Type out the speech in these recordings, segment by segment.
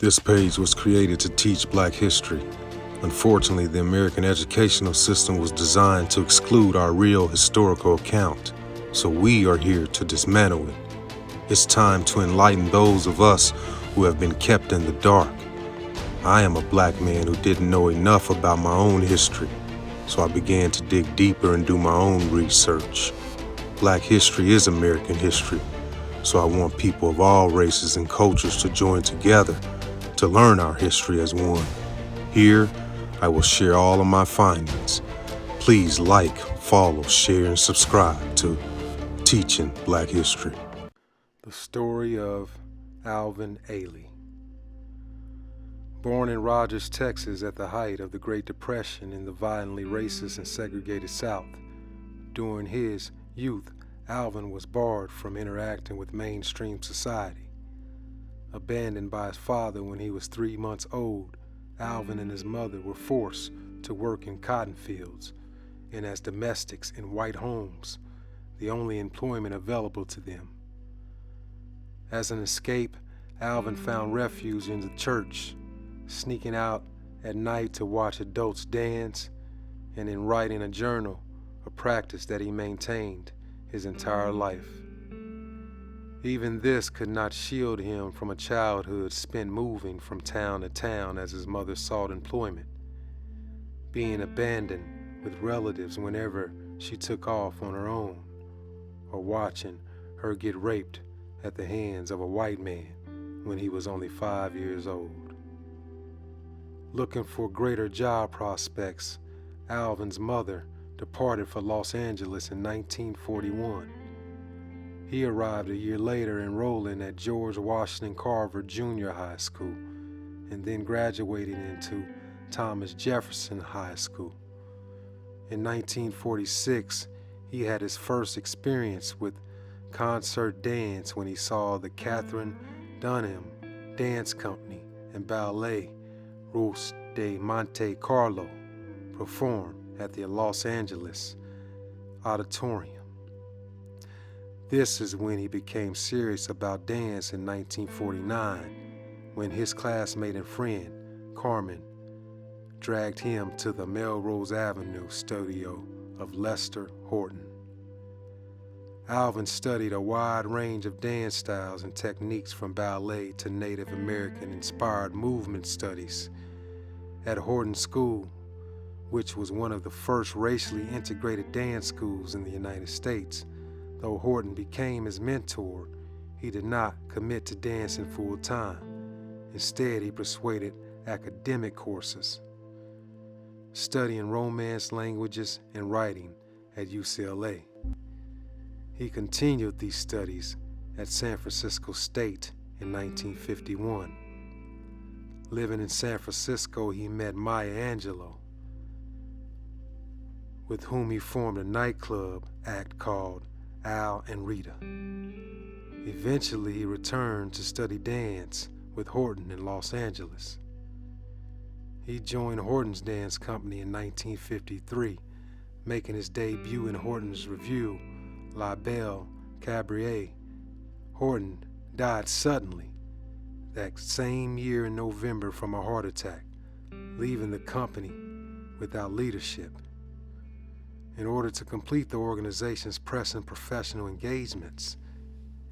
This page was created to teach Black history. Unfortunately, the American educational system was designed to exclude our real historical account, so we are here to dismantle it. It's time to enlighten those of us who have been kept in the dark. I am a Black man who didn't know enough about my own history, so I began to dig deeper and do my own research. Black history is American history, so I want people of all races and cultures to join together to learn our history as one. Here, I will share all of my findings. Please like, follow, share, and subscribe to Teaching Black History. The story of Alvin Ailey. Born in Rogers, Texas at the height of the Great Depression in the violently racist and segregated South, during his youth, Alvin was barred from interacting with mainstream society. Abandoned by his father when he was 3 months old, Alvin and his mother were forced to work in cotton fields and as domestics in white homes, the only employment available to them. As an escape, Alvin found refuge in the church, sneaking out at night to watch adults dance, and in writing a journal, a practice that he maintained his entire life. Even this could not shield him from a childhood spent moving from town to town as his mother sought employment, being abandoned with relatives whenever she took off on her own, or watching her get raped at the hands of a white man when he was only 5 years old. Looking for greater job prospects, Alvin's mother departed for Los Angeles in 1941. He arrived a year later enrolling at George Washington Carver Junior High School and then graduating into Thomas Jefferson High School. In 1946, he had his first experience with concert dance when he saw the Catherine Dunham Dance Company and Ballet Russe de Monte Carlo perform at the Los Angeles Auditorium. This is when he became serious about dance in 1949, when his classmate and friend, Carmen, dragged him to the Melrose Avenue studio of Lester Horton. Alvin studied a wide range of dance styles and techniques from ballet to Native American-inspired movement studies at Horton School, which was one of the first racially integrated dance schools in the United States. Though Horton became his mentor, he did not commit to dancing full time. Instead, he persuaded academic courses, studying Romance languages and writing at UCLA. He continued these studies at San Francisco State in 1951. Living in San Francisco, he met Maya Angelou, with whom he formed a nightclub act called Al and Rita. Eventually, he returned to study dance with Horton in Los Angeles. He joined Horton's dance company in 1953, making his debut in Horton's revue, La Belle Cabaret. Horton died suddenly that same year in November from a heart attack, leaving the company without leadership. In order to complete the organization's pressing professional engagements,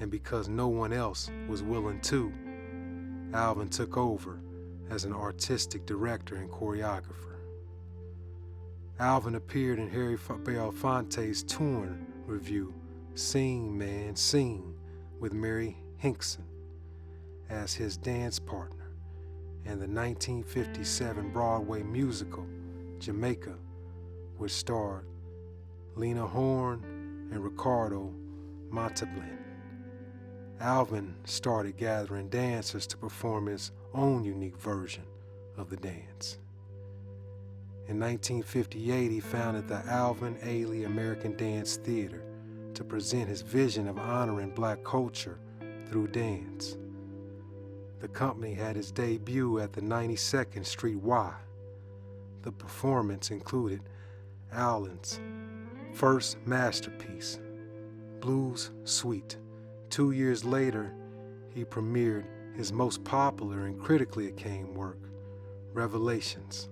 and because no one else was willing to, Alvin took over as an artistic director and choreographer. Alvin appeared in Harry Belafonte's touring revue, Sing Man Sing, with Mary Hinkson as his dance partner, and the 1957 Broadway musical, Jamaica, which starred Lena Horne and Ricardo Montalban. Alvin started gathering dancers to perform his own unique version of the dance. In 1958, he founded the Alvin Ailey American Dance Theater to present his vision of honoring Black culture through dance. The company had its debut at the 92nd Street Y. The performance included Alvin's first masterpiece, Blues Suite. 2 years later, he premiered his most popular and critically acclaimed work, Revelations.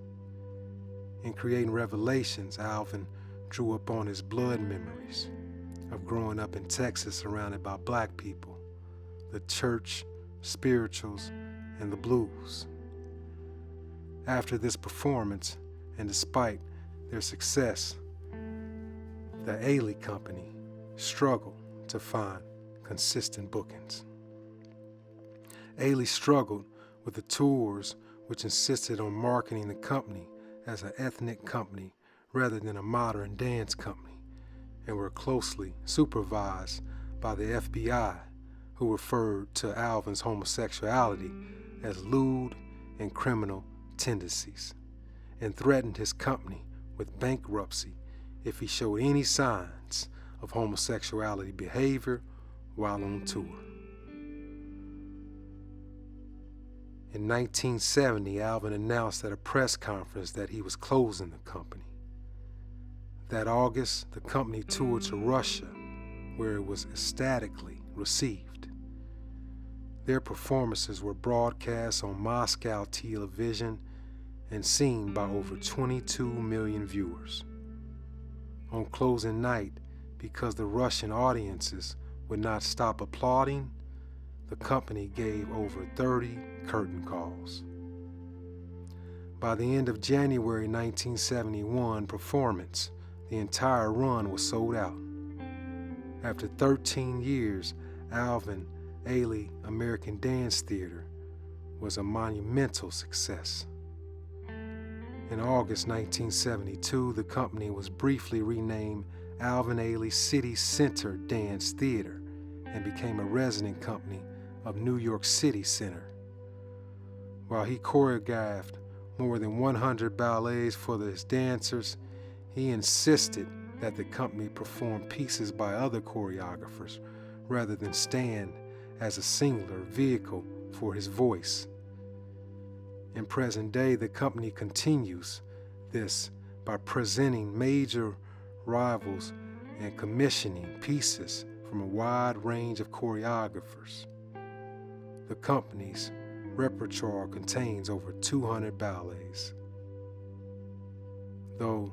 In creating Revelations, Alvin drew upon his blood memories of growing up in Texas surrounded by black people, the church, spirituals, and the blues. After this performance, and despite their success, the Ailey Company struggled to find consistent bookings. Ailey struggled with the tours, which insisted on marketing the company as an ethnic company rather than a modern dance company, and were closely supervised by the FBI, who referred to Alvin's homosexuality as lewd and criminal tendencies, and threatened his company with bankruptcy if he showed any signs of homosexuality behavior while on tour. In 1970, Alvin announced at a press conference that he was closing the company. That August, the company toured to Russia, where it was ecstatically received. Their performances were broadcast on Moscow television and seen by over 22 million viewers. On closing night, because the Russian audiences would not stop applauding, the company gave over 30 curtain calls. By the end of January 1971 performance, the entire run was sold out. After 13 years, Alvin Ailey American Dance Theater was a monumental success. In August 1972, the company was briefly renamed Alvin Ailey City Center Dance Theater and became a resident company of New York City Center. While he choreographed more than 100 ballets for his dancers, he insisted that the company perform pieces by other choreographers rather than stand as a singular vehicle for his voice. In present day, the company continues this by presenting major rivals and commissioning pieces from a wide range of choreographers. The company's repertoire contains over 200 ballets. Though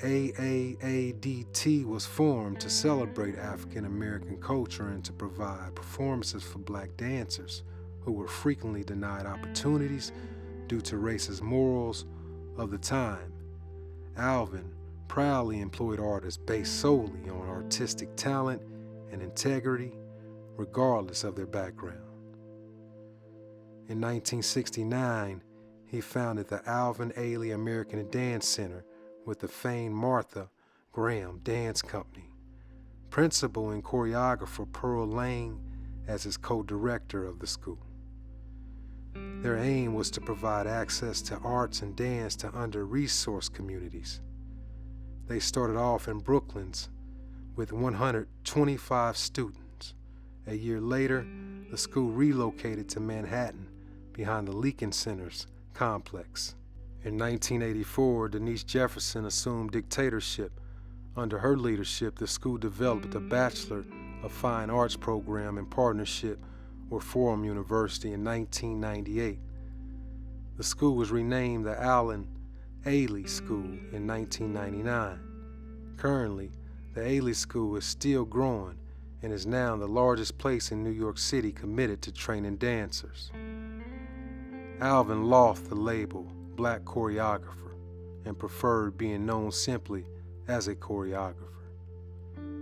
AAADT was formed to celebrate African American culture and to provide performances for black dancers who were frequently denied opportunities due to racist morals of the time, Alvin proudly employed artists based solely on artistic talent and integrity, regardless of their background. In 1969, he founded the Alvin Ailey American Dance Center with the famed Martha Graham Dance Company, principal and choreographer Pearl Lang as his co-director of the school. Their aim was to provide access to arts and dance to under-resourced communities. They started off in Brooklyn's with 125 students. A year later, the school relocated to Manhattan behind the Lincoln Center's complex. In 1984, Denise Jefferson assumed dictatorship. Under her leadership, the school developed a Bachelor of Fine Arts program in partnership with Fordham University in 1998. The school was renamed the Alvin Ailey School in 1999. Currently, the Ailey School is still growing and is now the largest place in New York City committed to training dancers. Alvin lost the label Black Choreographer and preferred being known simply as a choreographer.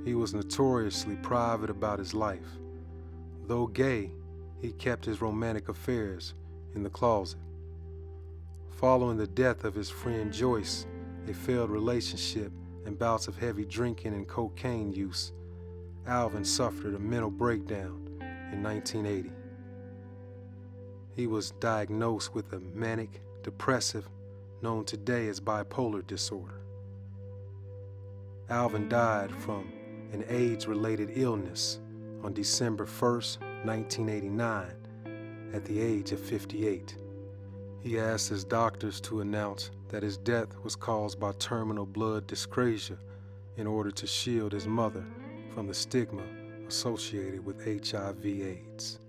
He was notoriously private about his life. Though gay, he kept his romantic affairs in the closet. Following the death of his friend Joyce, a failed relationship, and bouts of heavy drinking and cocaine use, Alvin suffered a mental breakdown in 1980. He was diagnosed with a manic depressive known today as bipolar disorder. Alvin died from an AIDS-related illness on December 1st, 1989, at the age of 58. He asked his doctors to announce that his death was caused by terminal blood dyscrasia in order to shield his mother from the stigma associated with HIV/AIDS.